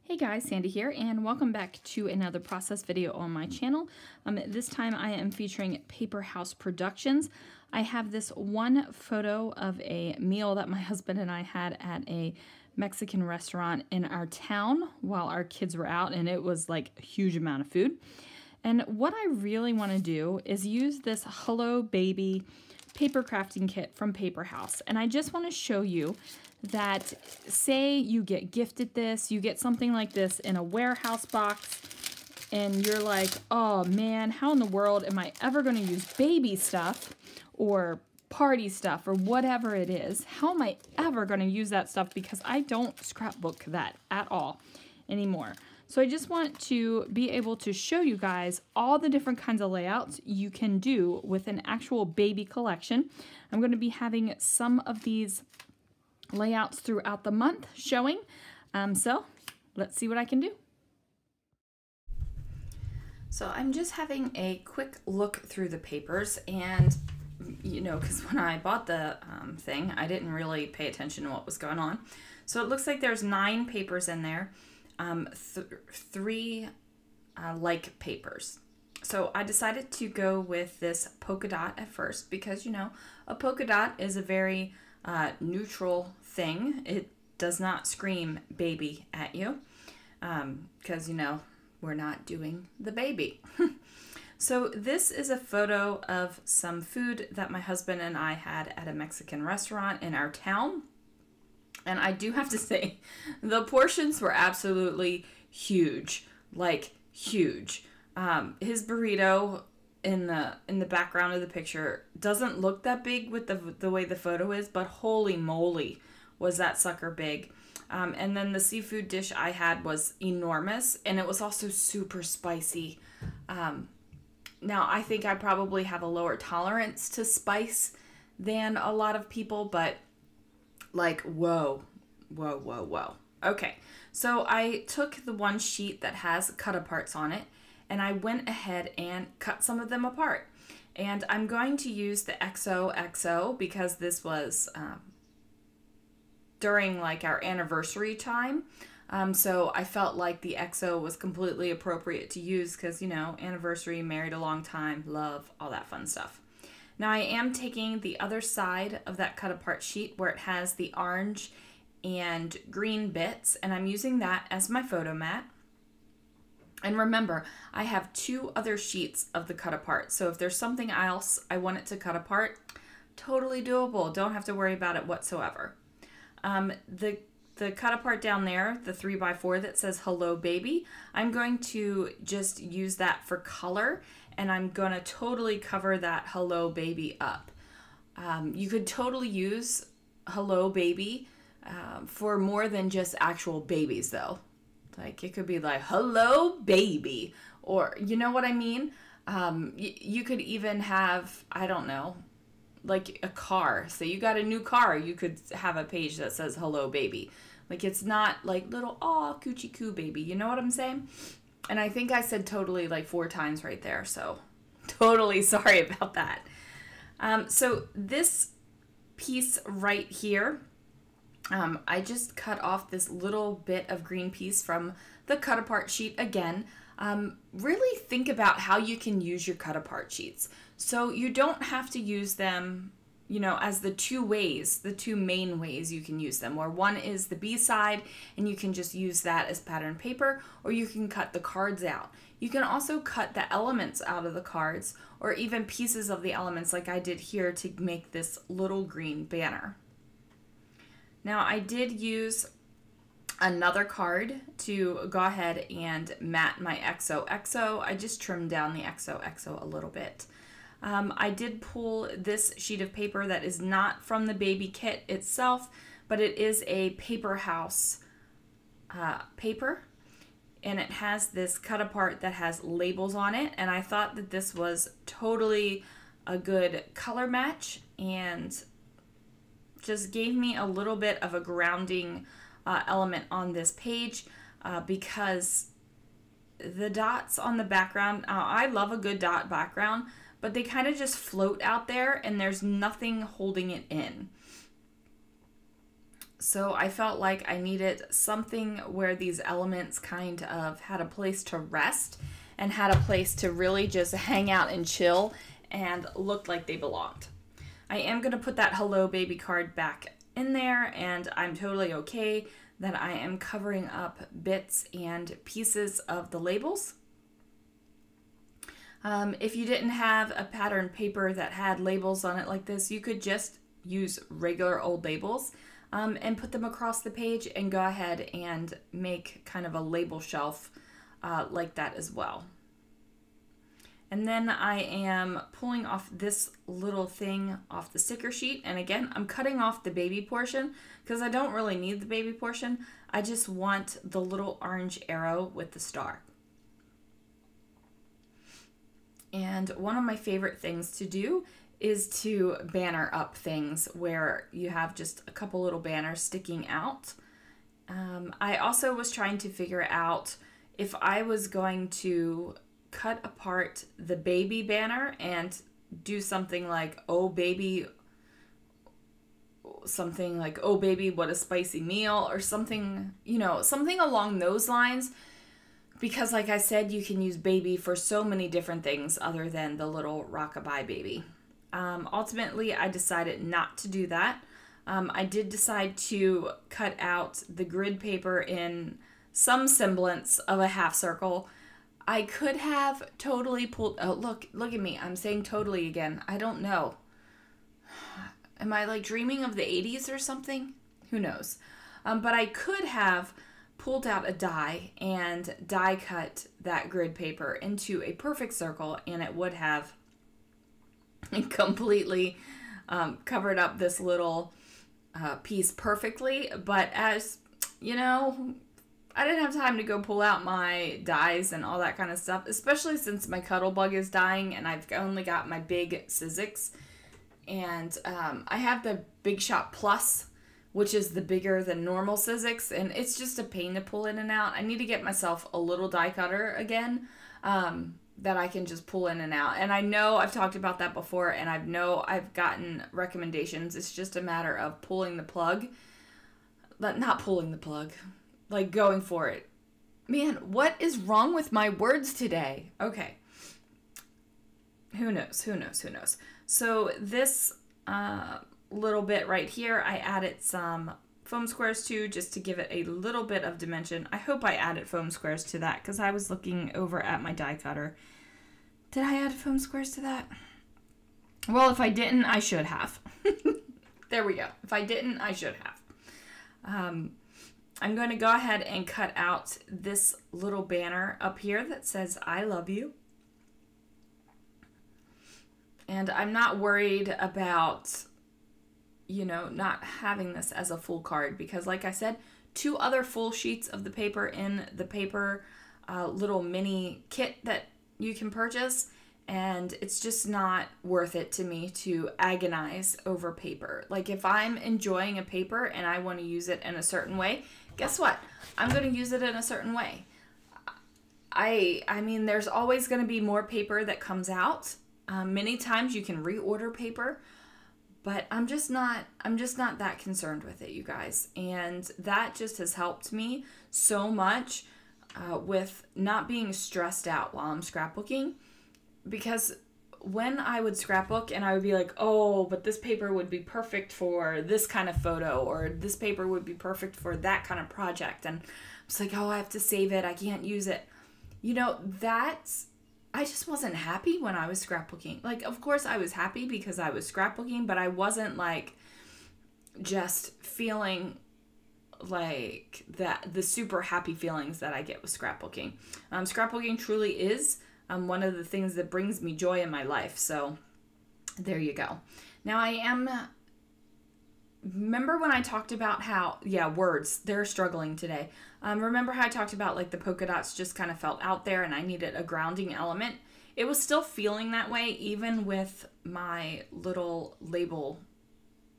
Hey guys, Sandy here, and welcome back to another process video on my channel. This time I am featuring Paper House Productions. I have this one photo of a meal that my husband and I had at a Mexican restaurant in our town while our kids were out, and it was like a huge amount of food. And what I really want to do is use this Hello Baby paper crafting kit from Paper House, and I just want to show you that say you get gifted this, you get something like this in a warehouse box, and you're like, oh man, how in the world am I ever going to use baby stuff or party stuff or whatever it is? How am I ever going to use that stuff, because I don't scrapbook that at all anymore. So I just want to be able to show you guys all the different kinds of layouts you can do with an actual baby collection. I'm going to be having some of these layouts throughout the month showing. So let's see what I can do. So I'm just having a quick look through the papers, and you know, because when I bought the thing, I didn't really pay attention to what was going on. So it looks like there's 9 papers in there, 3 like papers. So I decided to go with this polka dot at first because, you know, a polka dot is a very neutral thing. It does not scream baby at you because, you know, we're not doing the baby. So this is a photo of some food that my husband and I had at a Mexican restaurant in our town. And I do have to say, the portions were absolutely huge, like huge. His burrito in the background of the picture doesn't look that big with the way the photo is, but holy moly, was that sucker big. And then the seafood dish I had was enormous, and it was also super spicy. Now, I think I probably have a lower tolerance to spice than a lot of people, but like, whoa. Okay, so I took the one sheet that has cut aparts on it, and I went ahead and cut some of them apart. And I'm going to use the XOXO because this was during like our anniversary time. So I felt like the XO was completely appropriate to use because, you know, anniversary, married a long time, love, all that fun stuff. Now I am taking the other side of that cut apart sheet where it has the orange and green bits, and I'm using that as my photo mat. And remember, I have 2 other sheets of the cut apart, so if there's something else I want it to cut apart, totally doable. Don't have to worry about it whatsoever. The cut apart down there, the 3x4 that says Hello Baby, I'm going to just use that for color, and I'm going to totally cover that Hello Baby up. You could totally use Hello Baby for more than just actual babies though. Like it could be like Hello Baby, or you know what I mean? You could even have, I don't know, like a car. So you got a new car, you could have a page that says Hello Baby. Like it's not like little, aw, coochie coo baby. You know what I'm saying? And I think I said totally like 4 times right there. So totally sorry about that. So this piece right here, I just cut off this little bit of green piece from the cut apart sheet again. Really think about how you can use your cut apart sheets. So you don't have to use them, you know, as the 2 ways, the 2 main ways you can use them, where one is the B side and you can just use that as pattern paper, or you can cut the cards out. You can also cut the elements out of the cards, or even pieces of the elements like I did here to make this little green banner. Now I did use another card to go ahead and mat my XOXO. I just trimmed down the XOXO a little bit. I did pull this sheet of paper that is not from the baby kit itself, but it is a Paper House paper, and it has this cut apart that has labels on it, and I thought that this was totally a good color match and just gave me a little bit of a grounding element on this page because the dots on the background, I love a good dot background, but they kind of just float out there and there's nothing holding it in. So I felt like I needed something where these elements kind of had a place to rest and had a place to really just hang out and chill and looked like they belonged. I am going to put that Hello Baby card back in there, and I'm totally okay that I am covering up bits and pieces of the labels. If you didn't have a pattern paper that had labels on it like this, you could just use regular old labels and put them across the page and go ahead and make kind of a label shelf like that as well. And then I am pulling off this little thing off the sticker sheet. And again, I'm cutting off the baby portion because I don't really need the baby portion. I just want the little orange arrow with the star. And one of my favorite things to do is to banner up things where you have just a couple little banners sticking out. I also was trying to figure out if I was going to cut apart the baby banner and do something like, oh baby, what a spicy meal, or something, you know, something along those lines. Because like I said, you can use baby for so many different things other than the little rockabye baby. Ultimately, I decided not to do that. I did decide to cut out the grid paper in some semblance of a half circle. I could have totally pulled, oh, look at me. I'm saying totally again. I don't know. Am I like dreaming of the 80s or something? Who knows? But I could have pulled out a die and die cut that grid paper into a perfect circle, and it would have completely covered up this little piece perfectly. But as you know, I didn't have time to go pull out my dies and all that kind of stuff, especially since my Cuttlebug is dying and I've only got my big Sizzix. And I have the Big Shot Plus, which is the bigger than normal Sizzix, and it's just a pain to pull in and out. I need to get myself a little die cutter again that I can just pull in and out. And I know I've talked about that before, and I've gotten recommendations. It's just a matter of pulling the plug. Not pulling the plug. Like going for it. Man, what is wrong with my words today? Okay. Who knows? So this little bit right here, I added some foam squares to, just to give it a little bit of dimension. I hope I added foam squares to that because I was looking over at my die cutter. Did I add foam squares to that? Well, if I didn't, I should have. There we go. If I didn't, I should have. I'm going to go ahead and cut out this little banner up here that says, I love you. And I'm not worried about, you know, not having this as a full card because, like I said, 2 other full sheets of the paper in the paper little mini kit that you can purchase, and it's just not worth it to me to agonize over paper. Like, if I'm enjoying a paper and I want to use it in a certain way, guess what? I'm going to use it in a certain way. I mean, there's always going to be more paper that comes out. Many times you can reorder paper, but I'm just not that concerned with it, you guys. And that just has helped me so much with not being stressed out while I'm scrapbooking. Because when I would scrapbook and I would be like, oh, but this paper would be perfect for this kind of photo, or this paper would be perfect for that kind of project. And it's like, oh, I have to save it. I can't use it. You know, I just wasn't happy when I was scrapbooking. Like, of course I was happy because I was scrapbooking, but I wasn't like just feeling like the super happy feelings that I get with scrapbooking. Scrapbooking truly is one of the things that brings me joy in my life. So there you go. Now remember when I talked about how, words, they're struggling today. Remember how I talked about like the polka dots just kind of felt out there and I needed a grounding element? It was still feeling that way even with my little label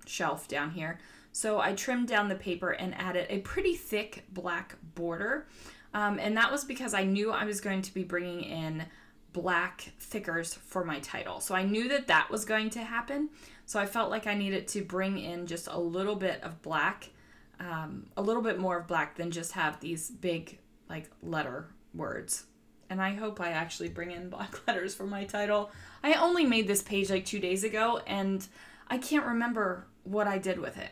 shelf down here. So I trimmed down the paper and added a pretty thick black border. And that was because I knew I was going to be bringing in black thickers for my title. So I knew that was going to happen. So I felt like I needed to bring in just a little bit of black a little bit more of black than just have these big like letter words. And I hope I actually bring in black letters for my title. I only made this page like 2 days ago, and I can't remember what I did with it.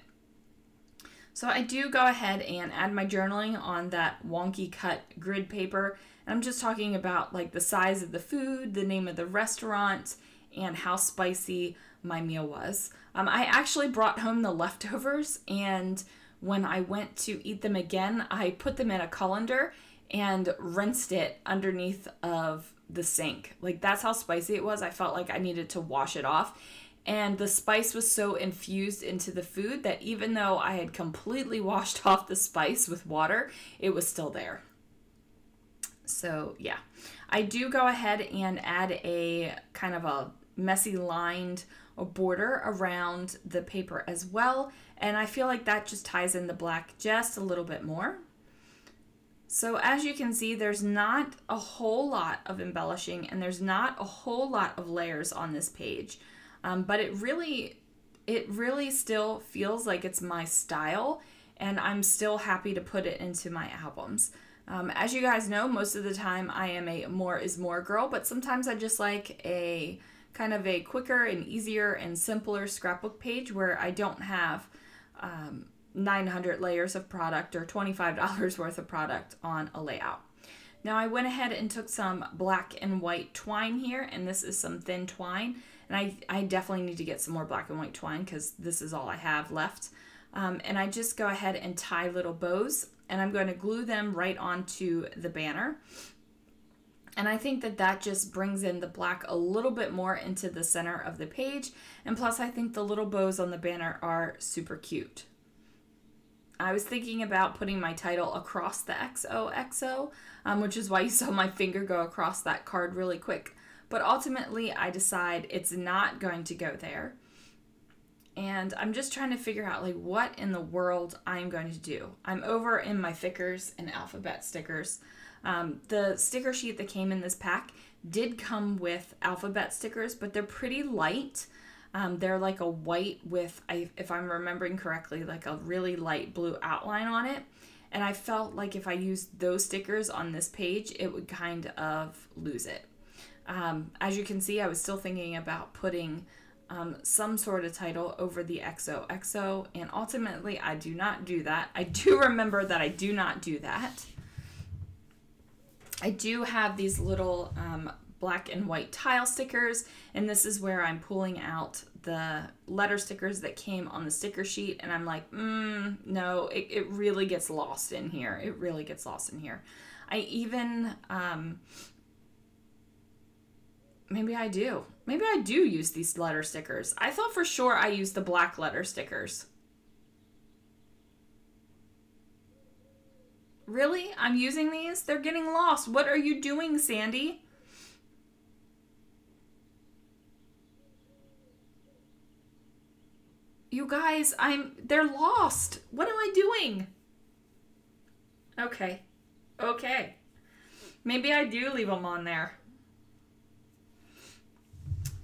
So I do go ahead and add my journaling on that wonky cut grid paper. And I'm just talking about like the size of the food, the name of the restaurant, and how spicy my meal was. I actually brought home the leftovers, and when I went to eat them again, I put them in a colander and rinsed it underneath of the sink. Like, that's how spicy it was. I felt like I needed to wash it off. And the spice was so infused into the food that even though I had completely washed off the spice with water, it was still there. So yeah, I do go ahead and add a kind of a messy lined border around the paper as well. And I feel like that just ties in the black just a little bit more. So as you can see, there's not a whole lot of embellishing, and there's not a whole lot of layers on this page. But it really still feels like it's my style, and I'm still happy to put it into my albums. As you guys know, most of the time I am a more is more girl, but sometimes I just like a kind of a quicker and easier and simpler scrapbook page where I don't have 900 layers of product or $25 worth of product on a layout. Now I went ahead and took some black and white twine here, and this is some thin twine, and I definitely need to get some more black and white twine because this is all I have left. And I just go ahead and tie little bows, and I'm going to glue them right onto the banner. And I think that that just brings in the black a little bit more into the center of the page, and plus I think the little bows on the banner are super cute. I was thinking about putting my title across the XOXO, which is why you saw my finger go across that card really quick. But ultimately, I decide it's not going to go there. And I'm just trying to figure out like what in the world I'm going to do. I'm over in my thickers and alphabet stickers. The sticker sheet that came in this pack did come with alphabet stickers, but they're pretty light. They're like a white with, if I'm remembering correctly, like a really light blue outline on it. And I felt like if I used those stickers on this page, it would kind of lose it. As you can see, I was still thinking about putting some sort of title over the XOXO, and ultimately I do not do that. I do remember that I do not do that. I do have these little black and white tile stickers, and this is where I'm pulling out the letter stickers that came on the sticker sheet, and I'm like, no, it really gets lost in here. It really gets lost in here. I even, maybe I do use these letter stickers. I thought for sure I used the black letter stickers. Really? I'm using these? They're getting lost. What are you doing, Sandy? You guys, they're lost. What am I doing? Okay. Okay. Maybe I do leave them on there.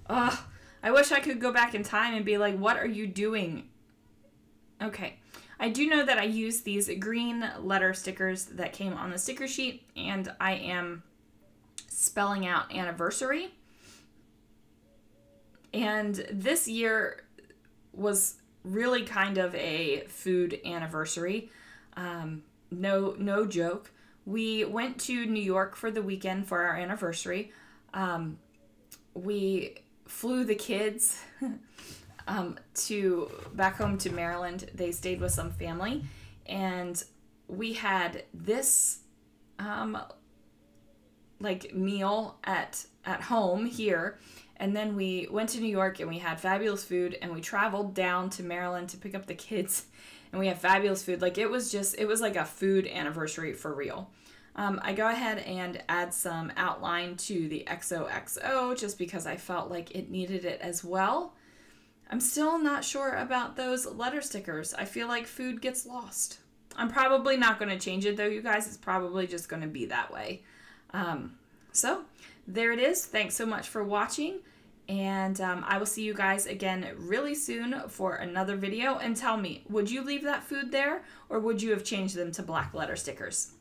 Ugh. I wish I could go back in time and be like, what are you doing? Okay. I do know that I used these green letter stickers that came on the sticker sheet, and I am spelling out anniversary. And this year was really kind of a food anniversary. No joke. We went to New York for the weekend for our anniversary. We flew the kids back home to Maryland. They stayed with some family, and we had this like meal at home here. And then we went to New York and we had fabulous food, and we traveled down to Maryland to pick up the kids, and we had fabulous food. Like it was like a food anniversary for real. I go ahead and add some outline to the XOXO just because I felt like it needed it as well. I'm still not sure about those letter stickers. I feel like food gets lost. I'm probably not going to change it though, you guys. It's probably just going to be that way. So there it is. Thanks so much for watching, And I will see you guys again really soon for another video. And tell me, would you leave that food there or would you have changed them to black letter stickers?